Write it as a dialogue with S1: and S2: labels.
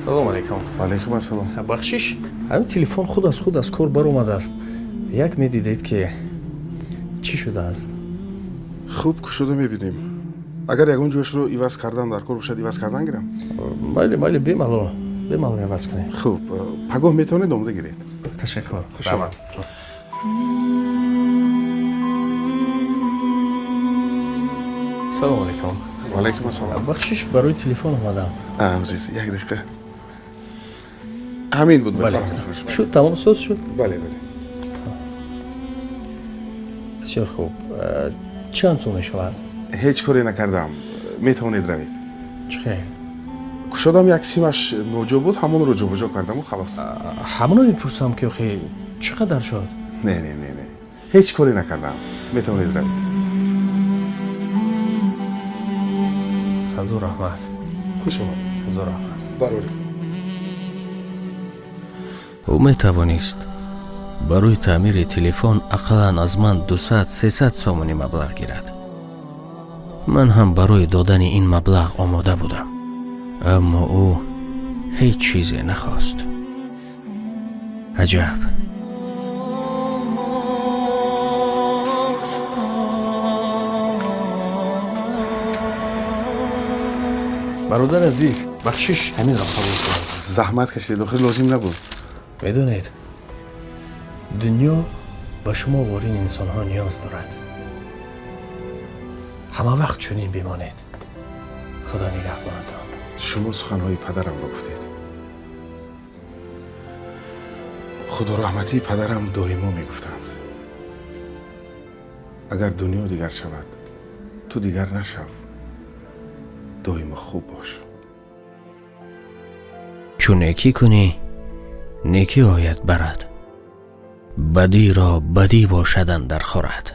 S1: салом алайкум.
S2: وعلیکم السلام.
S1: бахшиш ҳамин телефон худ аз кор баромадааст. як медидед ки чӣ шудааст?
S2: خوب کشوده میبینیم. اگر یگون جوش رو ایواز کردن در کار باشد ایواز کردن گیرم.
S1: майли бемалол иваз кунед.
S2: خوب پگاه میتونید اومده گیرید.
S1: ташаккур.
S2: خوش آمد.
S1: салом алайкум.
S2: وعلیکم السلام.
S1: бахшиш барои телефон омадам.
S2: وزیر یک دقیقه. همین بود
S1: бале
S2: بفرمایید.
S1: шуд тамом соз шуд.
S2: بله بله.
S1: бисёр хуб. чанд сум мешавад?
S2: هیچ کاری نکردم. میتونید روید.
S1: чӣ хел?
S2: کشودم یک سیمش نوجو بود همون رو جابجا کردم و خلاص.
S1: ҳамаро мепурсам ки охи чӣ қадар шуд?
S2: نه نه نه نه. هیچ کاری نکردم. میتونید روید.
S1: ҳазор раҳмат.
S2: خوش آمدید.
S1: ҳазор раҳмат.
S2: براری.
S3: ӯ метавонист барои таъмири телефон ақаллан аз ман 200-300 сомонӣ маблағ гирад. ман ҳам барои додани ин маблағ омода будам, аммо ӯ ҳеҷ чизе нахост. аҷаб.
S1: бародар азиз, бахшиш ҳаминро қабул кунед.
S2: زحمت کشید آخر لازم نبود.
S1: медонед дунё ба шумо ворин инсонҳо ниёз дорад. ҳама вақт чунин бимонед. худо нигаҳбонатон.
S2: شما سخنهای پدرم رو گفتید. خدا رحمتی پدرم دائما میگفتند اگر دنیا دیگر شود تو دیگر نشو، دائما خوب باش.
S3: چون نیکی کنی نیکی آید برد، بدی را بدی باشد اندر خورد.